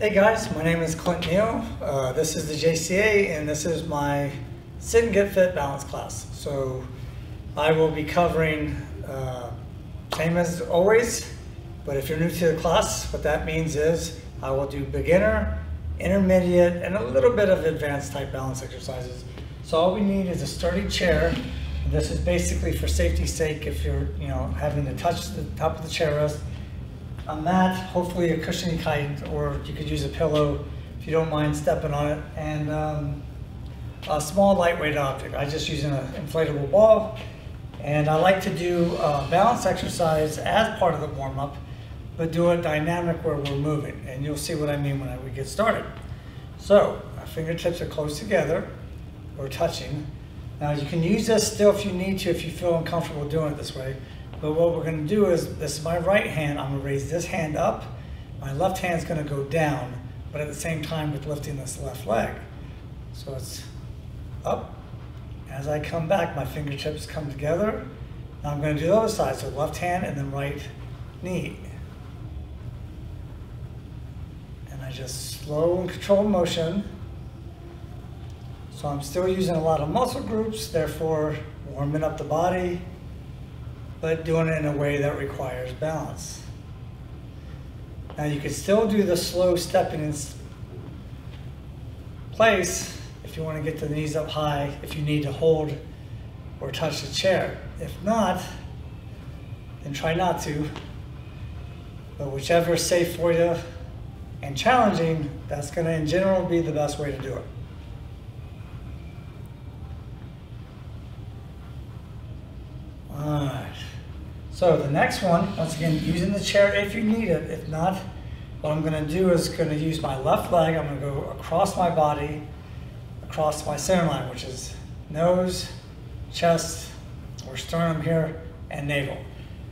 Hey guys, my name is Clint. This is the JCA and this is my Sit and Get Fit balance class. So I will be covering, same as always, but if you're new to the class, what that means is I will do beginner, intermediate, and a little bit of advanced type balance exercises. So all we need is a sturdy chair. This is basically for safety's sake if you're having to touch the top of the chair rest. A mat, hopefully a cushiony kind, or you could use a pillow if you don't mind stepping on it, and a small lightweight object. I just use an inflatable ball, and I like to do a balance exercise as part of the warm-up, but do it dynamic where we're moving, and you'll see what I mean when we get started. So our fingertips are close together, we're touching. Now you can use this still if you need to, if you feel uncomfortable doing it this way. But what we're going to do is, this is my right hand, I'm going to raise this hand up, my left hand's going to go down, but at the same time with lifting this left leg. So it's up. As I come back, my fingertips come together. Now I'm going to do the other side, so left hand and then right knee. And I just slow and controlled motion. So I'm still using a lot of muscle groups, therefore warming up the body, but doing it in a way that requires balance. Now you can still do the slow stepping in place if you want to get the knees up high, if you need to hold or touch the chair. If not, then try not to. But whichever is safe for you and challenging, that's going to in general be the best way to do it. Alright, so the next one, once again, using the chair if you need it. If not, what I'm going to do is going to use my left leg. I'm going to go across my body, across my center line, which is nose, chest, or sternum here, and navel.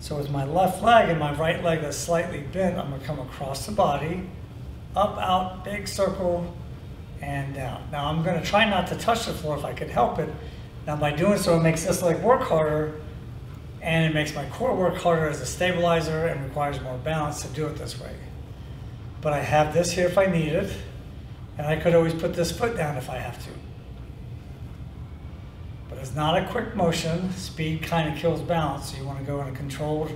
So with my left leg and my right leg that's slightly bent, I'm going to come across the body, up, out, big circle, and down. Now I'm going to try not to touch the floor if I could help it. Now by doing so, it makes this leg work harder, and it makes my core work harder as a stabilizer and requires more balance to do it this way. But I have this here if I need it, and I could always put this foot down if I have to. But it's not a quick motion. Speed kind of kills balance, so you want to go in a controlled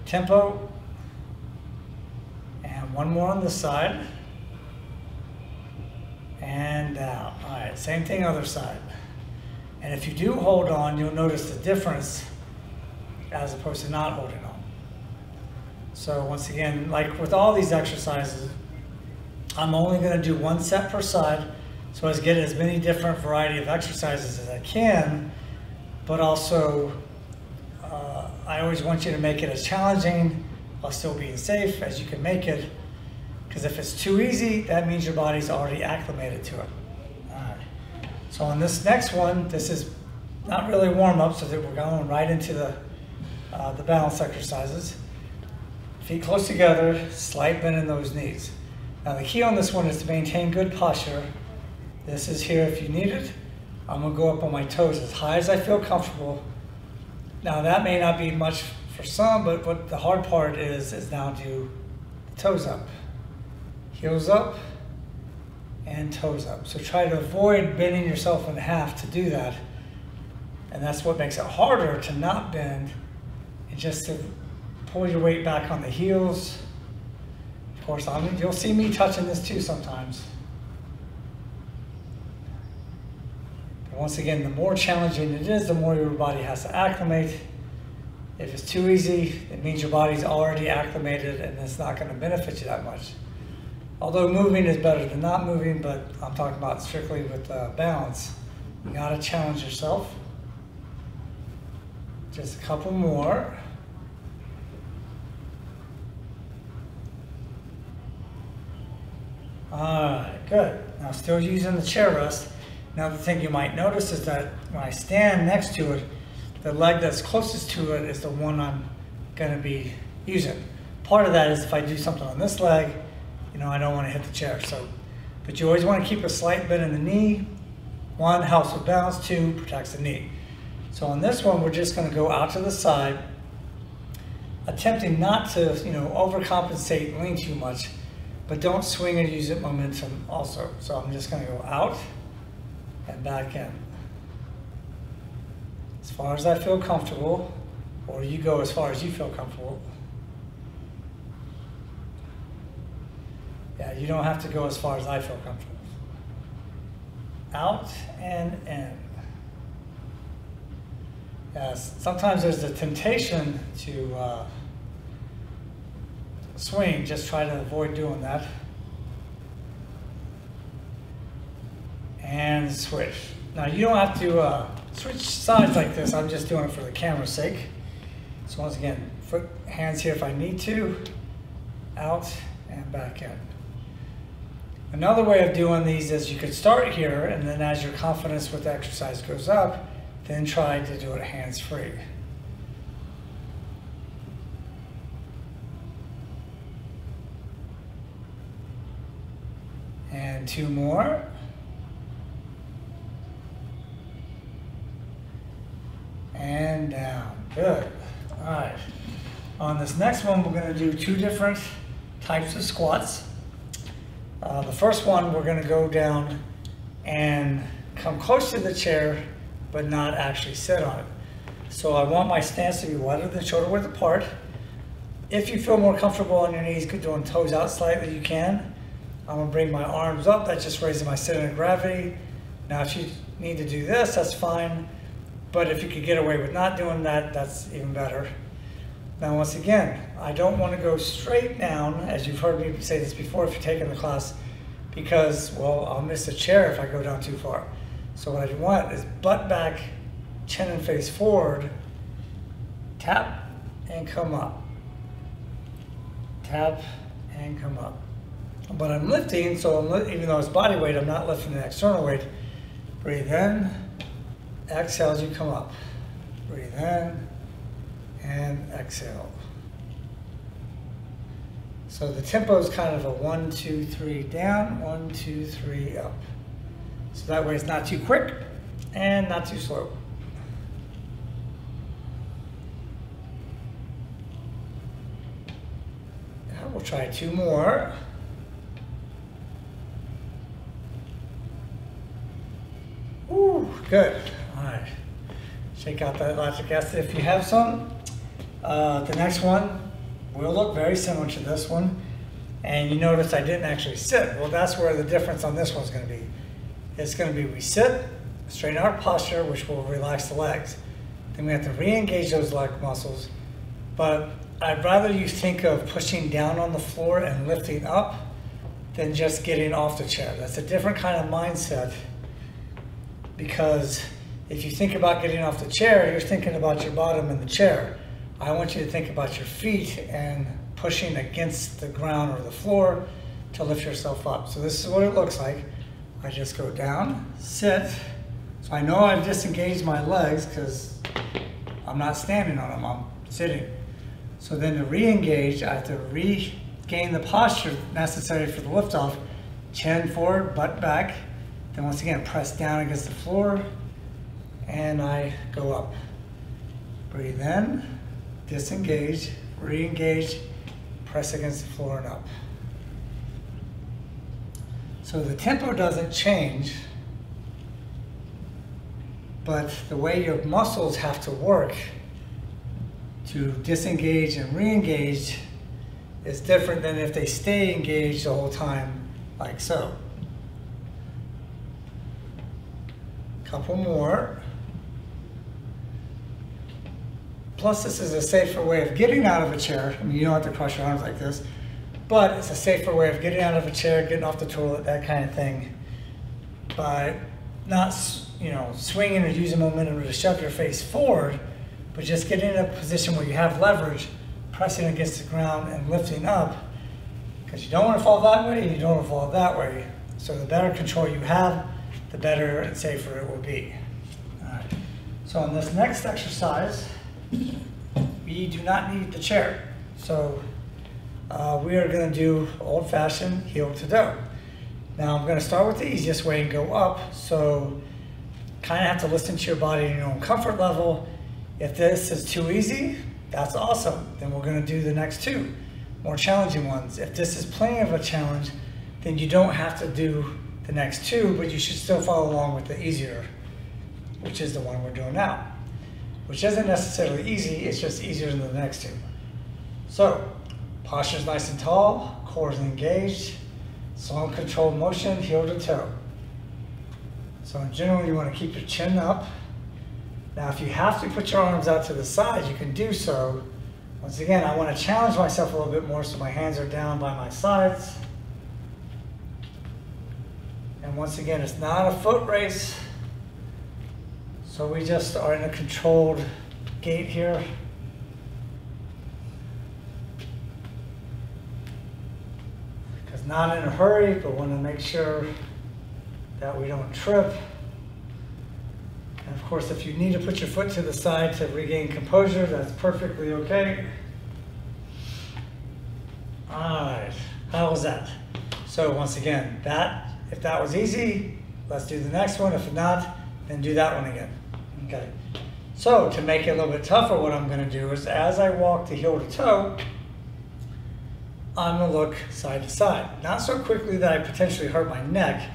tempo. And one more on this side. And down. All right, same thing other side. And if you do hold on, you'll notice the difference as opposed to not holding on. So once again, like with all these exercises, I'm only going to do one set per side, so as get as many different variety of exercises as I can, but also I always want you to make it as challenging while still being safe as you can make it, because if it's too easy, that means your body's already acclimated to it. All right. So on this next one, this is not really warm up, so that we're going right into the balance exercises. Feet close together, slight bend in those knees. Now the key on this one is to maintain good posture. This is here if you need it. I'm going to go up on my toes as high as I feel comfortable. Now that may not be much for some, but what the hard part is now do the toes up. Heels up and toes up. So try to avoid bending yourself in half to do that. And that's what makes it harder to not bend, and just to pull your weight back on the heels. Of course, you'll see me touching this too sometimes. But once again, the more challenging it is, the more your body has to acclimate. If it's too easy, it means your body's already acclimated and it's not going to benefit you that much. Although moving is better than not moving, but I'm talking about strictly with balance. You gotta challenge yourself. Just a couple more. Alright, good. Now still using the chair rest. Now the thing you might notice is that when I stand next to it, the leg that's closest to it is the one I'm going to be using. Part of that is if I do something on this leg, I don't want to hit the chair. But you always want to keep a slight bend in the knee. One, helps with balance. Two, protects the knee. So on this one, we're just going to go out to the side, attempting not to, overcompensate and lean too much, but don't swing and use it momentum also. So I'm just going to go out and back in. As far as I feel comfortable, or you go as far as you feel comfortable. Yeah, you don't have to go as far as I feel comfortable. Out and in. Yes, sometimes there's a temptation to swing. Just try to avoid doing that. And switch. Now you don't have to switch sides like this. I'm just doing it for the camera's sake. So once again, hands here if I need to. Out and back in. Another way of doing these is you could start here, and then as your confidence with the exercise goes up, then try to do it hands-free. And 2 more. And down. Good. All right. On this next one, we're going to do 2 different types of squats. The first one, we're going to go down and come close to the chair, but not actually sit on it. So I want my stance to be wider than shoulder width apart. If you feel more comfortable on your knees, doing toes out slightly, you can. I'm going to bring my arms up. That's just raising my center of gravity. Now, if you need to do this, that's fine. But if you could get away with not doing that, that's even better. Now, once again, I don't want to go straight down, as you've heard me say this before if you're taking the class, because, well, I'll miss the chair if I go down too far. So what I want is butt back, chin and face forward, tap and come up. Tap and come up. But I'm lifting, so even though it's body weight, I'm not lifting the external weight. Breathe in, exhale as you come up. Breathe in and exhale. So the tempo is kind of a 1, 2, 3 down, 1, 2, 3 up. So that way it's not too quick and not too slow. Now we'll try 2 more. Ooh, good. All right. Shake out that lactic acid if you have some. The next one will look very similar to this one. And you notice I didn't actually sit. Well, that's where the difference on this one's going to be. It's going to be we sit, straighten our posture, which will relax the legs. Then we have to re-engage those leg muscles. But I'd rather you think of pushing down on the floor and lifting up than just getting off the chair. That's a different kind of mindset, because if you think about getting off the chair, you're thinking about your bottom in the chair. I want you to think about your feet and pushing against the ground or the floor to lift yourself up. So this is what it looks like. I just go down, sit. So I know I've disengaged my legs because I'm not standing on them, I'm sitting. So then to re-engage, I have to regain the posture necessary for the lift-off. Chin forward, butt back. Then once again, press down against the floor, and I go up. Breathe in, disengage, re-engage, press against the floor and up. So the tempo doesn't change, but the way your muscles have to work to disengage and re-engage is different than if they stay engaged the whole time, like so. Couple more. Plus, this is a safer way of getting out of a chair. I mean, you don't have to cross your arms like this, but it's a safer way of getting out of a chair, getting off the toilet, that kind of thing, by not, swinging or using momentum to shove your face forward, but just getting in a position where you have leverage, pressing against the ground and lifting up, because you don't want to fall that way and you don't want to fall that way. So the better control you have, the better and safer it will be. All right. So on this next exercise, we do not need the chair. So we are going to do old-fashioned heel to toe. Now I'm going to start with the easiest way and go up. So kind of have to listen to your body and your own comfort level. If this is too easy, that's awesome. Then we're going to do the next 2. more challenging ones. If this is plenty of a challenge, then you don't have to do the next two, but you should still follow along with the easier, which is the one we're doing now, which isn't necessarily easy, it's just easier than the next two. So, posture's nice and tall, core is engaged, slow and controlled motion, heel to toe. So in general, you want to keep your chin up. Now, if you have to put your arms out to the side, you can do so. Once again, I want to challenge myself a little bit more, so my hands are down by my sides. And once again, it's not a foot race. So we just are in a controlled gait here. Because not in a hurry, but want to make sure that we don't trip. And of course, if you need to put your foot to the side to regain composure, that's perfectly okay. All right, how was that? So once again, if that was easy, let's do the next one. If not, then do that one again. Okay. So to make it a little bit tougher, what I'm going to do is as I walk to heel to toe, I'm going to look side to side. Not so quickly that I potentially hurt my neck,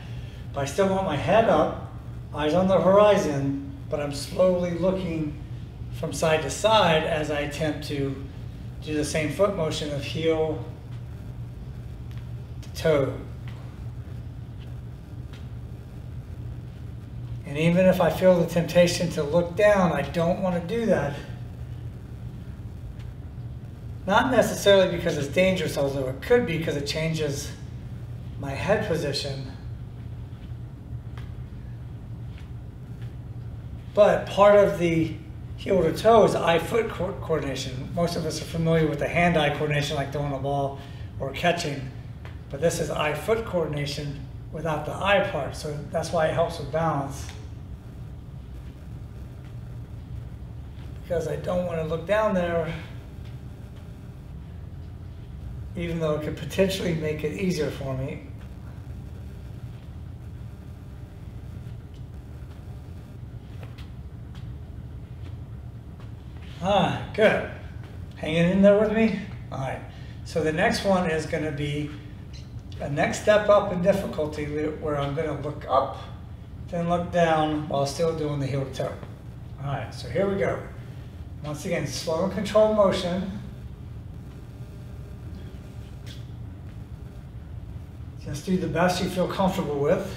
but I still want my head up, eyes on the horizon, but I'm slowly looking from side to side as I attempt to do the same foot motion of heel to toe. And even if I feel the temptation to look down, I don't want to do that. Not necessarily because it's dangerous, although it could be because it changes my head position. But part of the heel to toe is eye-foot coordination. Most of us are familiar with the hand-eye coordination, like throwing a ball or catching. But this is eye-foot coordination without the eye part, so that's why it helps with balance. Because I don't want to look down there, even though it could potentially make it easier for me. Good. Hanging in there with me? All right. So the next one is going to be a next step up in difficulty where I'm going to look up, then look down while still doing the heel to toe. All right, so here we go. Once again, slow and controlled motion. Just do the best you feel comfortable with.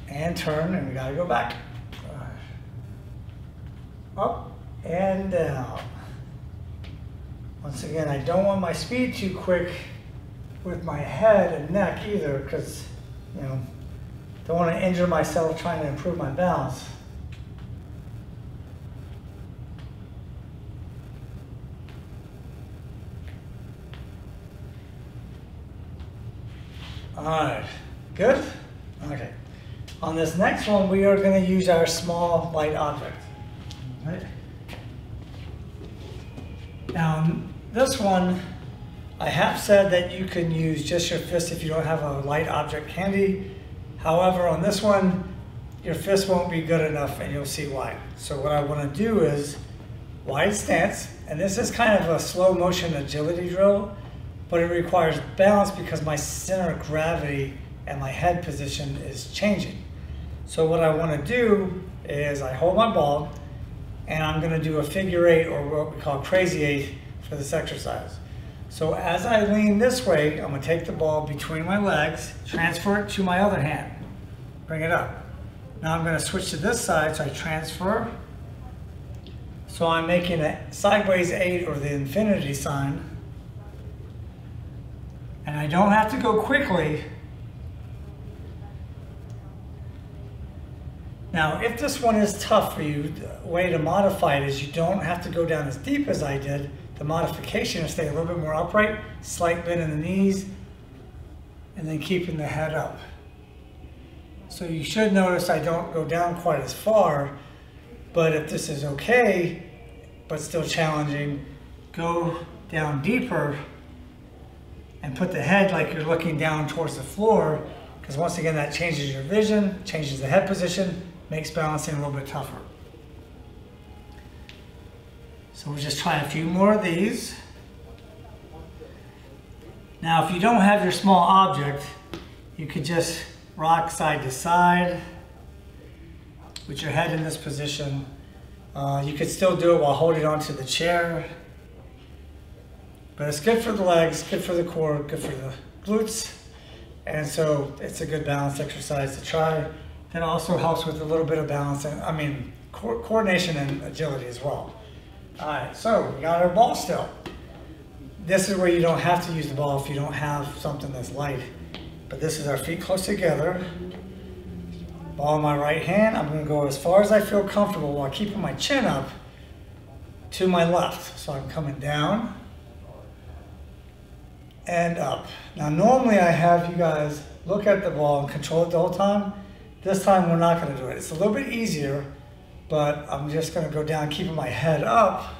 And turn, and we gotta go back. Up and down. Once again, I don't want my speed too quick with my head and neck either, because, you know, don't want to injure myself trying to improve my balance. All right, good? Okay. On this next one, we are going to use our small light object. Right? Now, this one, I have said that you can use just your fist if you don't have a light object handy. However, on this one, your fist won't be good enough, and you'll see why. So what I want to do is wide stance, and this is kind of a slow motion agility drill, but it requires balance because my center of gravity and my head position is changing. So what I want to do is I hold my ball, and I'm going to do a figure eight, or what we call crazy eight, for this exercise. So as I lean this way, I'm going to take the ball between my legs, transfer it to my other hand, bring it up. Now I'm going to switch to this side, so I transfer. So I'm making a sideways eight, or the infinity sign. And I don't have to go quickly. Now, if this one is tough for you, the way to modify it is you don't have to go down as deep as I did. The modification is stay a little bit more upright, slight bend in the knees, and then keeping the head up. So you should notice I don't go down quite as far, but if this is okay, but still challenging, go down deeper and put the head like you're looking down towards the floor, because once again that changes your vision, changes the head position, makes balancing a little bit tougher. So we'll just try a few more of these. Now if you don't have your small object, you could just rock side to side with your head in this position. You could still do it while holding onto the chair. But it's good for the legs, good for the core, good for the glutes. And so it's a good balance exercise to try. It also helps with a little bit of balance, and coordination and agility as well. All right, so we got our ball still. This is where you don't have to use the ball if you don't have something that's light. But this is our feet close together. Ball in my right hand. I'm going to go as far as I feel comfortable while keeping my chin up to my left. So I'm coming down and up. Now normally I have you guys look at the ball and control it the whole time. This time we're not going to do it. It's a little bit easier, but I'm just going to go down keeping my head up.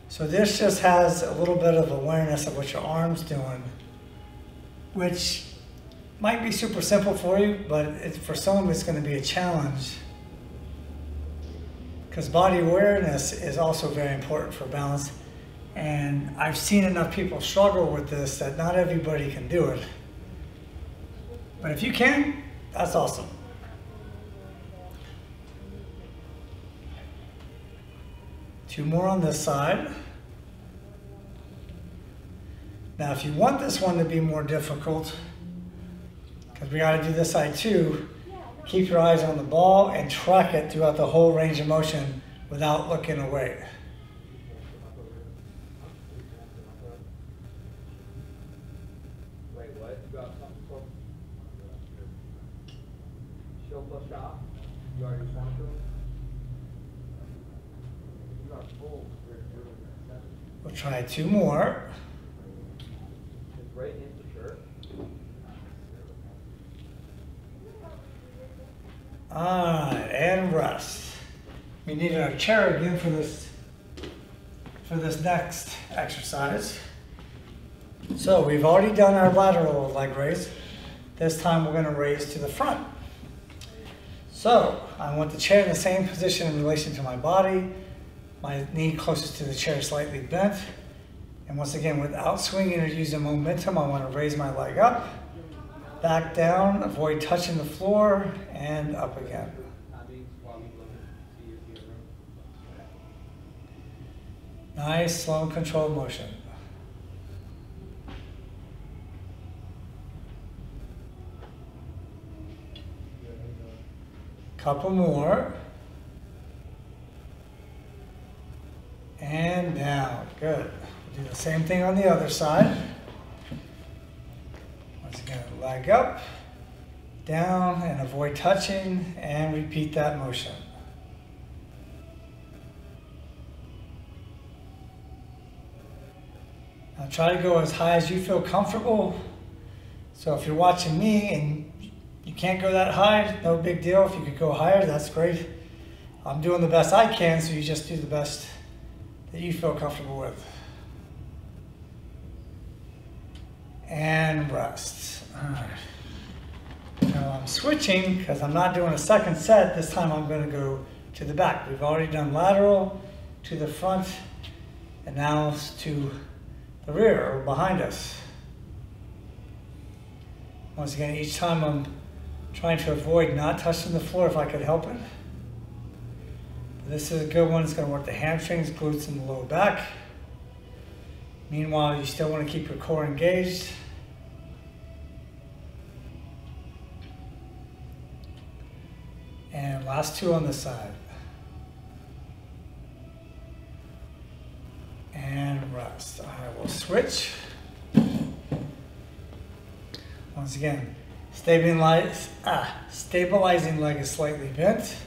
So this just has a little bit of awareness of what your arm's doing, which might be super simple for you, but for some it's going to be a challenge, because body awareness is also very important for balance. And I've seen enough people struggle with this that not everybody can do it. But if you can, that's awesome. Two more on this side. Now if you want this one to be more difficult, because we got to do this side too, keep your eyes on the ball and track it throughout the whole range of motion without looking away. Wait, what? You got something for show plus shot? You already swung to him? You got full. We'll try two more. It's right into the shirt. Alright, and rest. We need our chair again for this next exercise. So we've already done our lateral leg raise. This time we're going to raise to the front. So I want the chair in the same position in relation to my body. My knee closest to the chair, slightly bent. And once again, without swinging or using momentum, I want to raise my leg up, back down, avoid touching the floor, and up again. Nice, slow, controlled motion. Couple more. And down. Good. We'll do the same thing on the other side. Once again, leg up, down, and avoid touching, and repeat that motion. Now try to go as high as you feel comfortable. So if you're watching me and you can't go that high, no big deal. If you could go higher, that's great. I'm doing the best I can, so you just do the best that you feel comfortable with. And rest. All right. Now I'm switching because I'm not doing a second set. This time I'm going to go to the back. We've already done lateral, to the front, and now to the rear or behind us. Once again, each time I'm trying to avoid not touching the floor if I could help it. This is a good one. It's going to work the hamstrings, glutes, and the lower back. Meanwhile, you still want to keep your core engaged. And last two on this side. And rest. All right, we'll switch. Once again, stabilizing leg is slightly bent.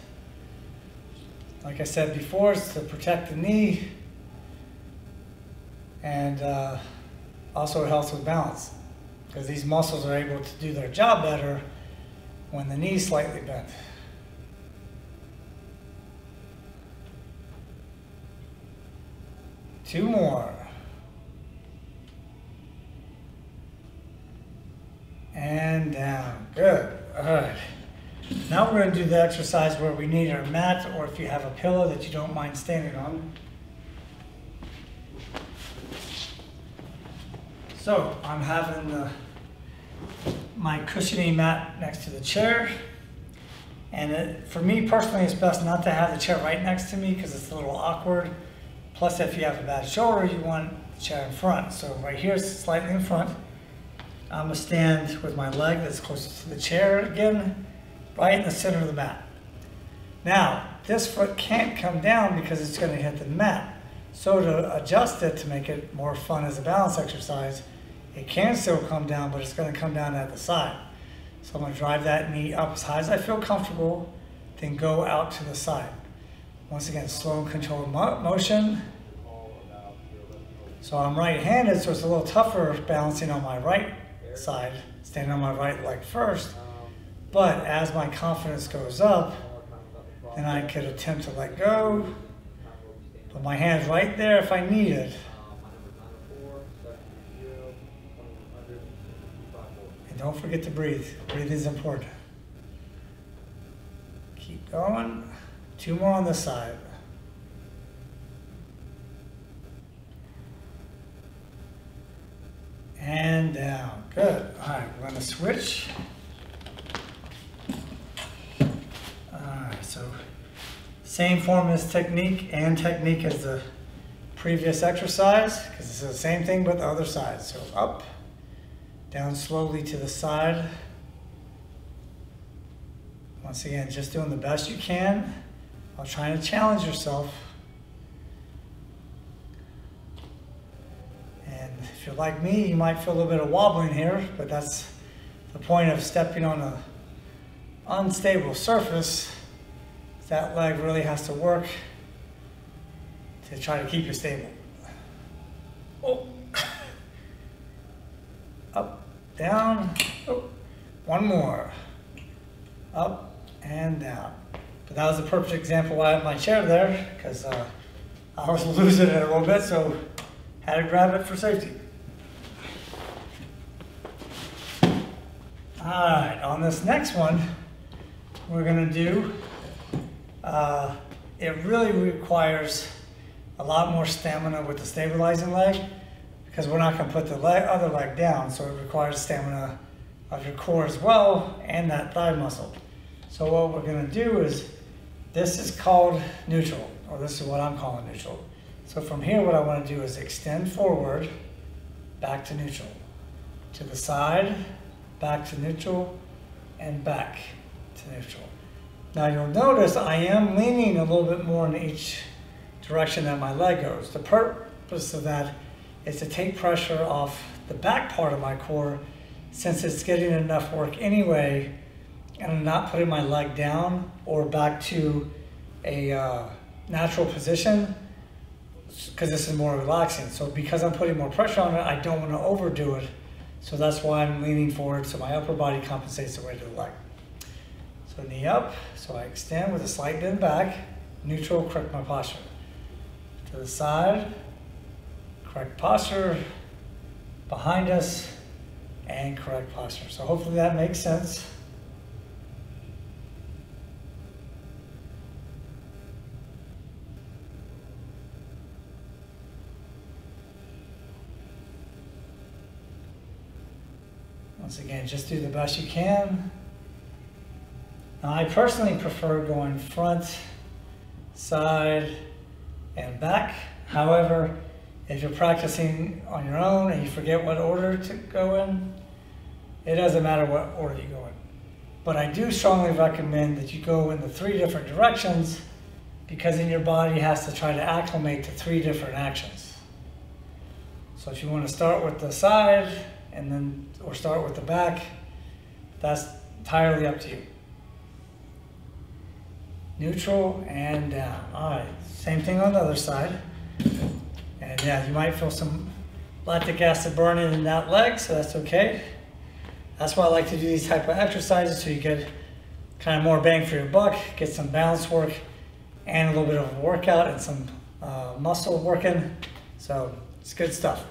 Like I said before, it's to protect the knee, and also it helps with balance, because these muscles are able to do their job better when the knee's slightly bent. Two more. and down. Good. All right. Now we're going to do the exercise where we need our mat, or if you have a pillow that you don't mind standing on. So I'm having my cushioning mat next to the chair. And for me personally, it's best not to have the chair right next to me because it's a little awkward. Plus, if you have a bad shoulder, you want the chair in front. So right here is slightly in front. I'm going to stand with my leg that's closest to the chair again, right in the center of the mat. Now, this foot can't come down because it's going to hit the mat. So to adjust it to make it more fun as a balance exercise, it can still come down, but it's going to come down at the side. So I'm going to drive that knee up as high as I feel comfortable, then go out to the side. Once again, slow and controlled motion. So I'm right-handed, so it's a little tougher balancing on my right side, standing on my right leg first. But as my confidence goes up, then I could attempt to let go. Put my hands right there if I need it. And don't forget to breathe. Breathing is important. Keep going. 2 more on this side. And down. Good. All right, we're going to switch. All right, so same form as technique and technique as the previous exercise, because it's the same thing but the other side. So up, down slowly to the side. Once again, just doing the best you can while trying to challenge yourself. And if you're like me, you might feel a little bit of wobbling here, but that's the point of stepping on an unstable surface. That leg really has to work to try to keep you stable. Oh. Up, down, oh. 1 more. Up and down. But that was a perfect example why I had my chair there, because I was losing it a little bit, so had to grab it for safety. All right, on this next one, we're gonna do, it really requires a lot more stamina with the stabilizing leg, because we're not gonna put the other leg down, so it requires stamina of your core as well, and that thigh muscle. So what we're gonna do is, this is called neutral, or this is what I'm calling neutral. So from here, what I want to do is extend forward, back to neutral, to the side, back to neutral, and back to neutral. Now you'll notice I am leaning a little bit more in each direction that my leg goes. The purpose of that is to take pressure off the back part of my core, since it's getting enough work anyway, and I'm not putting my leg down or back to a natural position, because this is more relaxing. So because I'm putting more pressure on it, I don't want to overdo it. So that's why I'm leaning forward, so my upper body compensates the weight of the leg. So knee up, so I extend with a slight bend back, neutral, correct my posture. To the side, correct posture, behind us, and correct posture. So hopefully that makes sense. Once again, just do the best you can. Now, I personally prefer going front, side, and back. However, if you're practicing on your own and you forget what order to go in, it doesn't matter what order you go in. But I do strongly recommend that you go in the 3 different directions, because then your body has to try to acclimate to 3 different actions. So if you want to start with the side, and then, or start with the back, that's entirely up to you. Neutral and down. All right, same thing on the other side. And yeah, you might feel some lactic acid burning in that leg, so that's okay. That's why I like to do these type of exercises, so you get kind of more bang for your buck, get some balance work, and a little bit of a workout and some muscle working. So it's good stuff.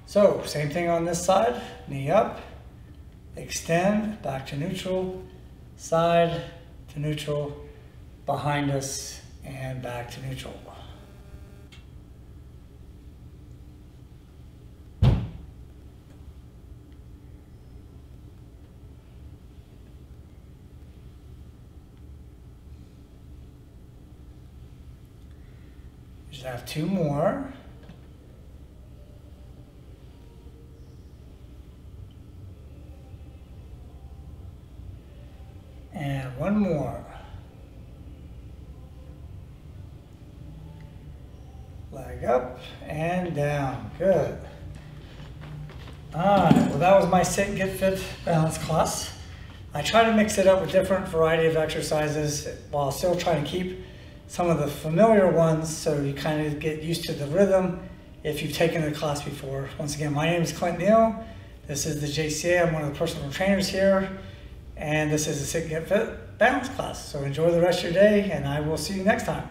So same thing on this side, knee up, extend, back to neutral, side to neutral, behind us, and back to neutral. Just have two more. And one more. Leg up and down. Good. All right, well that was my sit, get fit balance class. I try to mix it up with different variety of exercises while still trying to keep some of the familiar ones so you kind of get used to the rhythm if you've taken the class before. Once again, my name is Clint. This is the JCA. I'm one of the personal trainers here. And this is the Sit, Get Fit Balance class. So enjoy the rest of your day, and I will see you next time.